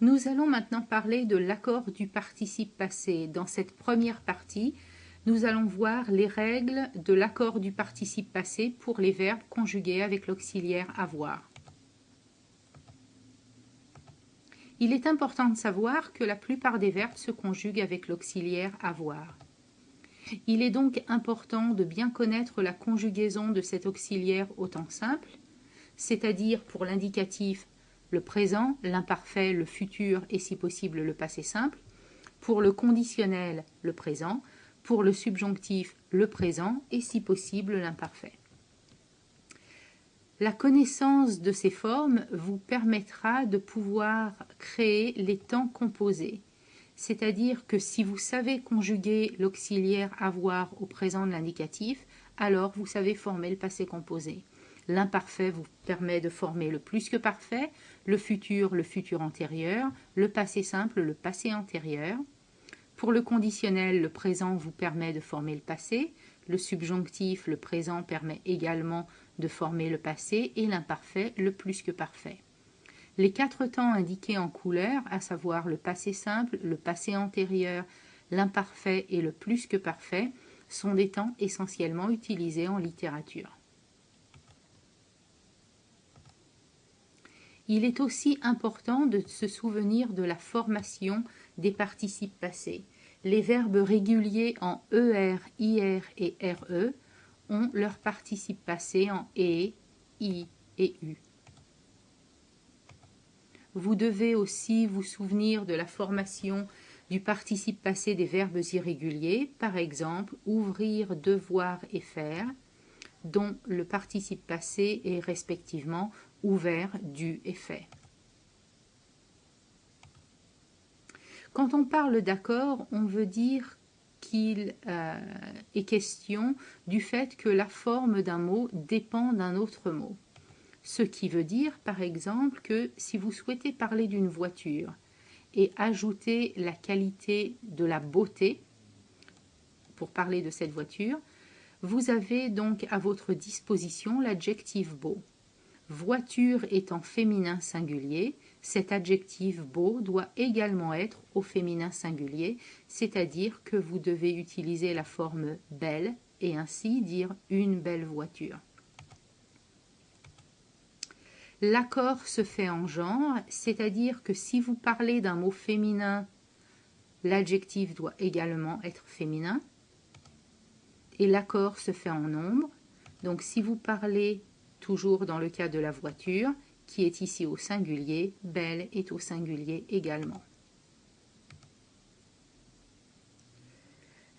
Nous allons maintenant parler de l'accord du participe passé. Dans cette première partie, nous allons voir les règles de l'accord du participe passé pour les verbes conjugués avec l'auxiliaire avoir. Il est important de savoir que la plupart des verbes se conjuguent avec l'auxiliaire avoir. Il est donc important de bien connaître la conjugaison de cet auxiliaire au temps simple, c'est-à-dire pour l'indicatif le présent, l'imparfait, le futur et si possible le passé simple, pour le conditionnel le présent, pour le subjonctif le présent et si possible l'imparfait. La connaissance de ces formes vous permettra de pouvoir créer les temps composés, c'est-à-dire que si vous savez conjuguer l'auxiliaire avoir au présent de l'indicatif, alors vous savez former le passé composé. L'imparfait vous permet de former le plus que parfait, le futur antérieur, le passé simple, le passé antérieur. Pour le conditionnel, le présent vous permet de former le passé, le subjonctif, le présent, permet également de former le passé et l'imparfait, le plus que parfait. Les 4 temps indiqués en couleur, à savoir le passé simple, le passé antérieur, l'imparfait et le plus que parfait, sont des temps essentiellement utilisés en littérature. Il est aussi important de se souvenir de la formation des participes passés. Les verbes réguliers en ER, IR et RE ont leur participe passé en E, I et U. Vous devez aussi vous souvenir de la formation du participe passé des verbes irréguliers, par exemple ouvrir, devoir et faire, dont le participe passé est respectivement ouvert, dû et fait. Quand on parle d'accord, on veut dire qu'il est question du fait que la forme d'un mot dépend d'un autre mot. Ce qui veut dire, par exemple, que si vous souhaitez parler d'une voiture et ajouter la qualité de la beauté pour parler de cette voiture, vous avez donc à votre disposition l'adjectif beau. Voiture étant féminin singulier, cet adjectif beau doit également être au féminin singulier, c'est-à-dire que vous devez utiliser la forme belle et ainsi dire une belle voiture. L'accord se fait en genre, c'est-à-dire que si vous parlez d'un mot féminin, l'adjectif doit également être féminin. Et l'accord se fait en nombre. Donc si vous parlez toujours dans le cas de la voiture, qui est ici au singulier, belle est au singulier également.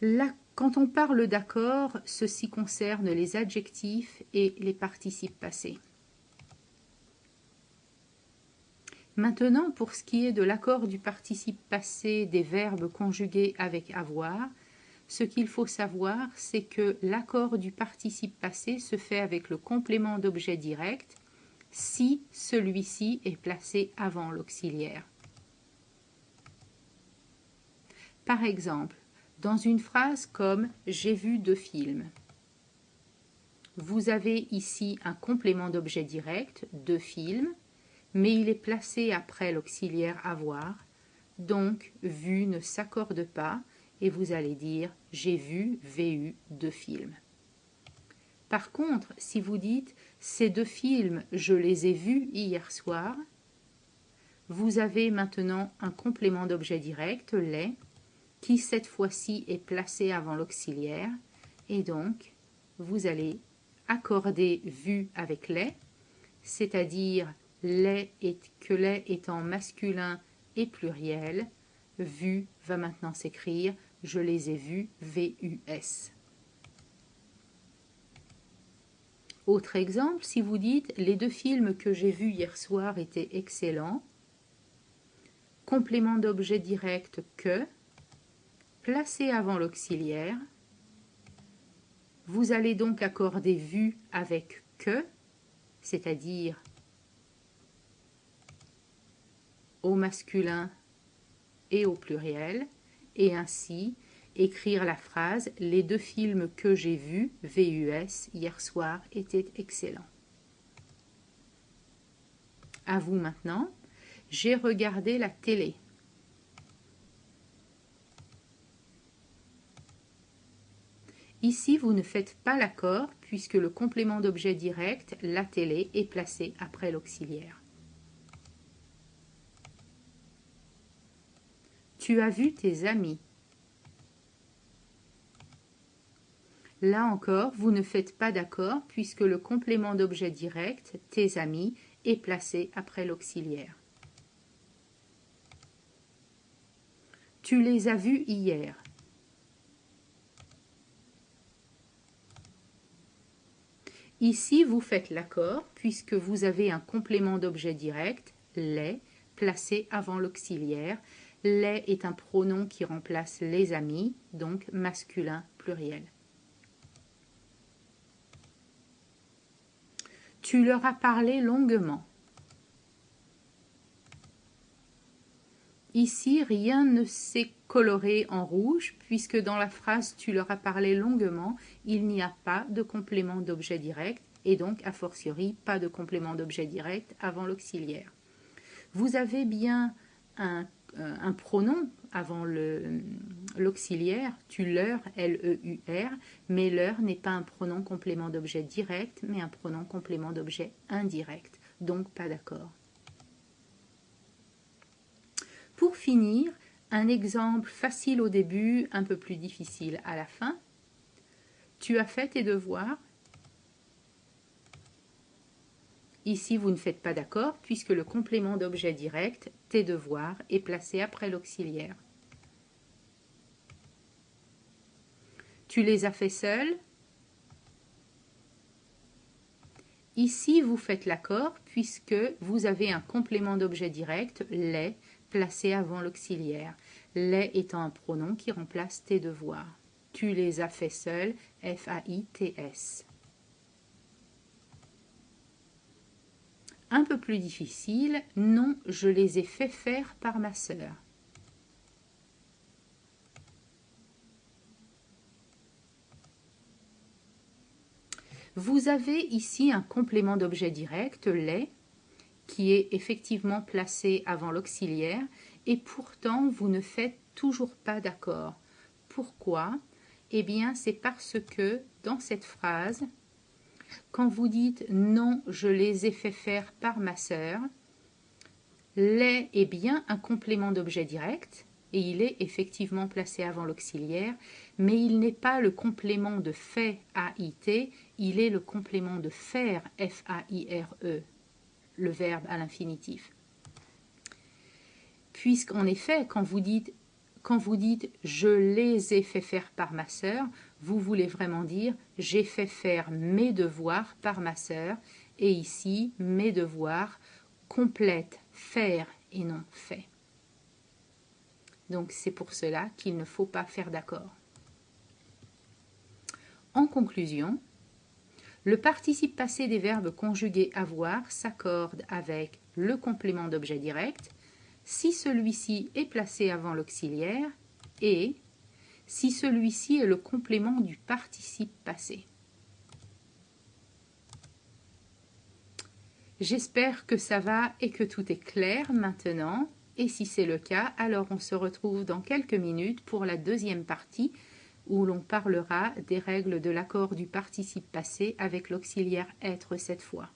Là, quand on parle d'accord, ceci concerne les adjectifs et les participes passés. Maintenant, pour ce qui est de l'accord du participe passé des verbes conjugués avec avoir, ce qu'il faut savoir, c'est que l'accord du participe passé se fait avec le complément d'objet direct si celui-ci est placé avant l'auxiliaire. Par exemple, dans une phrase comme « J'ai vu 2 films », vous avez ici un complément d'objet direct, 2 films, mais il est placé après l'auxiliaire avoir, donc vu ne s'accorde pas et vous allez dire j'ai vu VU 2 films. Par contre, si vous dites ces 2 films je les ai vus hier soir, vous avez maintenant un complément d'objet direct, les, qui cette fois-ci est placé avant l'auxiliaire et donc vous allez accorder vu avec les, c'est-à-dire les étant masculin et pluriel, vu va maintenant s'écrire je les ai vus VUS. Autre exemple, si vous dites les 2 films que j'ai vus hier soir étaient excellents, complément d'objet direct que, placé avant l'auxiliaire, vous allez donc accorder vu avec que, c'est-à-dire au masculin et au pluriel, et ainsi écrire la phrase « Les 2 films que j'ai vus, VUS, hier soir, étaient excellents ». À vous maintenant. J'ai regardé la télé. Ici, vous ne faites pas l'accord puisque le complément d'objet direct, la télé, est placé après l'auxiliaire. Tu as vu tes amis. Là encore, vous ne faites pas d'accord puisque le complément d'objet direct, tes amis, est placé après l'auxiliaire. Tu les as vus hier. Ici, vous faites l'accord puisque vous avez un complément d'objet direct, les, placé avant l'auxiliaire. Les est un pronom qui remplace les amis, donc masculin pluriel. Tu leur as parlé longuement. Ici, rien ne s'est coloré en rouge puisque dans la phrase « tu leur as parlé longuement », il n'y a pas de complément d'objet direct et donc, a fortiori, pas de complément d'objet direct avant l'auxiliaire. Vous avez bien un pronom avant l'auxiliaire, tu leur, L-E-U-R, mais leur n'est pas un pronom complément d'objet direct, mais un pronom complément d'objet indirect, donc pas d'accord. Pour finir, un exemple facile au début, un peu plus difficile à la fin. Tu as fait tes devoirs. Ici, vous ne faites pas d'accord puisque le complément d'objet direct, tes devoirs, est placé après l'auxiliaire. Tu les as fait seul. Ici, vous faites l'accord puisque vous avez un complément d'objet direct, les, placé avant l'auxiliaire. Les étant un pronom qui remplace tes devoirs. Tu les as fait seul, F-A-I-T-S. Un peu plus difficile, non, je les ai fait faire par ma sœur. Vous avez ici un complément d'objet direct, les, qui est effectivement placé avant l'auxiliaire, et pourtant vous ne faites toujours pas d'accord. Pourquoi? Eh bien, c'est parce que dans cette phrase, quand vous dites « non, je les ai fait faire par ma sœur », les est bien un complément d'objet direct, et il est effectivement placé avant l'auxiliaire, mais il n'est pas le complément de fait, A-I-T, il est le complément de faire, F-A-I-R-E, le verbe à l'infinitif. Puisqu'en effet, quand vous dites « je les ai fait faire par ma sœur », vous voulez vraiment dire « j'ai fait faire mes devoirs par ma sœur », et ici, mes devoirs complètent faire et non fait. Donc c'est pour cela qu'il ne faut pas faire d'accord. En conclusion, le participe passé des verbes conjugués avoir s'accorde avec le complément d'objet direct si celui-ci est placé avant l'auxiliaire et si celui-ci est le complément du participe passé. J'espère que ça va et que tout est clair maintenant. Et si c'est le cas, alors on se retrouve dans quelques minutes pour la deuxième partie où l'on parlera des règles de l'accord du participe passé avec l'auxiliaire être cette fois.